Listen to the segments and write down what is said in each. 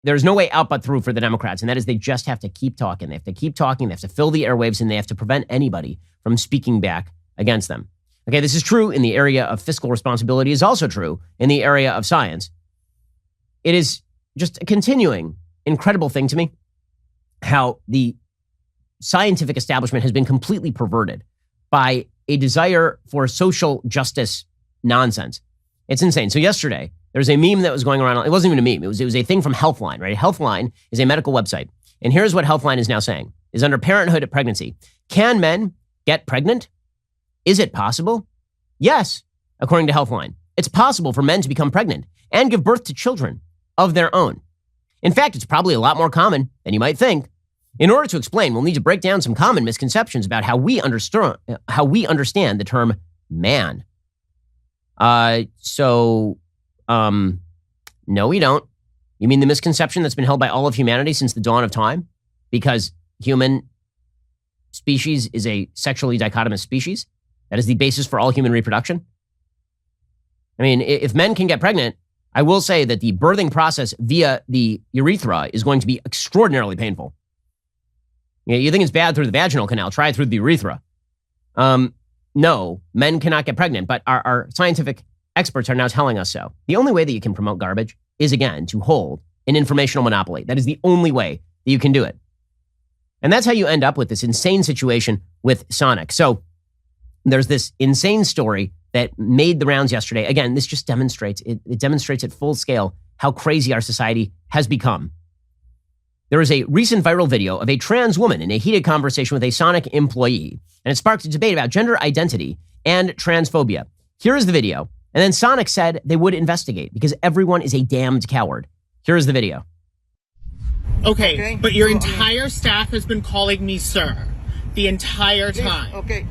there's no way out but through for the Democrats, and that is they just have to keep talking. They have to keep talking. They have to fill the airwaves, and they have to prevent anybody from speaking back against them. Okay, this is true in the area of fiscal responsibility. Is also true in the area of science. It is just a continuing incredible thing to me how the scientific establishment has been completely perverted by a desire for social justice nonsense. It's insane. So yesterday, there was a meme that was going around. It wasn't even a meme. It was a thing from Healthline, right? Healthline is a medical website. And here's what Healthline is now saying, is under parenthood at pregnancy. Can men get pregnant? Is it possible? Yes, according to Healthline. It's possible for men to become pregnant and give birth to children of their own. In fact, it's probably a lot more common than you might think. In order to explain, we'll need to break down some common misconceptions about how we understand the term man. No, we don't. You mean the misconception that's been held by all of humanity since the dawn of time? Because human species is a sexually dichotomous species? That is the basis for all human reproduction? I mean, if men can get pregnant, I will say that the birthing process via the urethra is going to be extraordinarily painful. You think it's bad through the vaginal canal, try it through the urethra. No, men cannot get pregnant, but our scientific experts are now telling us so. The only way that you can promote garbage is, again, to hold an informational monopoly. That is the only way that you can do it. And that's how you end up with this insane situation with Sonic. So there's this insane story that made the rounds yesterday. Again, this just demonstrates, it demonstrates at full scale how crazy our society has become. There is a recent viral video of a trans woman in a heated conversation with a Sonic employee, and it sparked a debate about gender identity and transphobia. Here is the video. And then Sonic said they would investigate because everyone is a damned coward. Here is the video. Okay, but your entire staff has been calling me sir the entire time. Okay.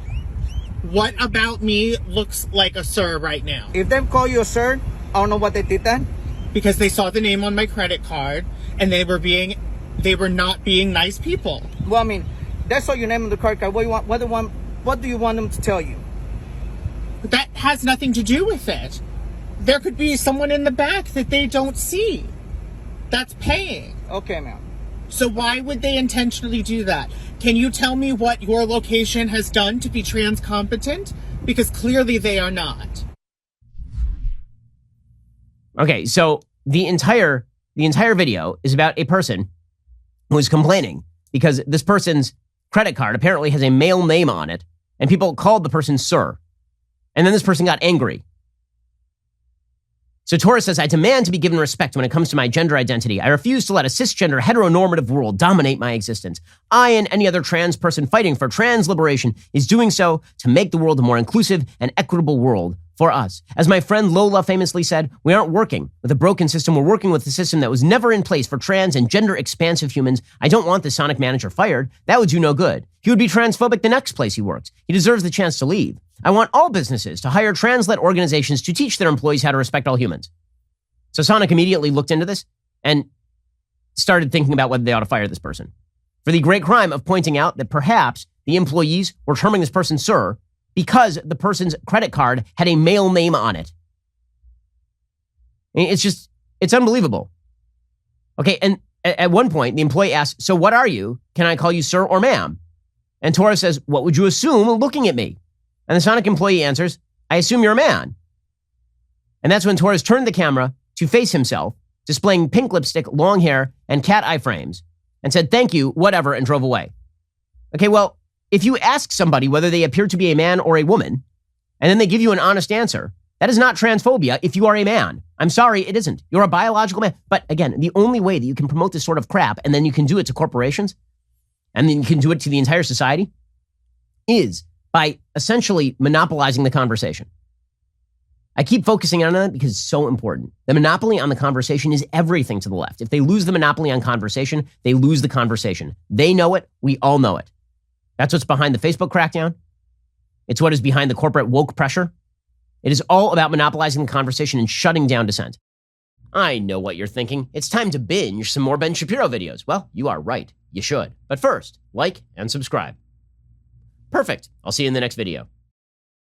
What about me looks like a sir right now? If they call you a sir, I don't know what they did then. Because they saw the name on my credit card and they were not being nice people. Well, I mean, that's all your name on the credit card. What do you want them to tell you? That has nothing to do with it. There could be someone in the back that they don't see that's paying. Okay, ma'am. So why would they intentionally do that? Can you tell me what your location has done to be trans competent? Because clearly they are not. Okay, so the entire video is about a person who is complaining because this person's credit card apparently has a male name on it, and people called the person sir. And then this person got angry. So Torres says, I demand to be given respect when it comes to my gender identity. I refuse to let a cisgender heteronormative world dominate my existence. I and any other trans person fighting for trans liberation is doing so to make the world a more inclusive and equitable world for us. As my friend Lola famously said, we aren't working with a broken system. We're working with a system that was never in place for trans and gender expansive humans. I don't want the Sonic manager fired. That would do no good. He would be transphobic the next place he works. He deserves the chance to leave. I want all businesses to hire trans-led organizations to teach their employees how to respect all humans. So Sonic immediately looked into this and started thinking about whether they ought to fire this person for the great crime of pointing out that perhaps the employees were terming this person sir because the person's credit card had a male name on it. It's unbelievable. Okay, and at one point, the employee asks, so what are you? Can I call you sir or ma'am? And Torres says, what would you assume looking at me? And the Sonic employee answers, I assume you're a man. And that's when Torres turned the camera to face himself, displaying pink lipstick, long hair, and cat eye frames, and said, thank you, whatever, and drove away. Okay, well, if you ask somebody whether they appear to be a man or a woman, and then they give you an honest answer, that is not transphobia if you are a man. I'm sorry, it isn't. You're a biological man. But again, the only way that you can promote this sort of crap, and then you can do it to corporations, and then you can do it to the entire society, is by essentially monopolizing the conversation. I keep focusing on that because it's so important. The monopoly on the conversation is everything to the left. If they lose the monopoly on conversation, they lose the conversation. They know it. We all know it. That's what's behind the Facebook crackdown. It's what is behind the corporate woke pressure. It is all about monopolizing the conversation and shutting down dissent. I know what you're thinking. It's time to binge some more Ben Shapiro videos. Well, you are right. You should. But first, like and subscribe. Perfect. I'll see you in the next video.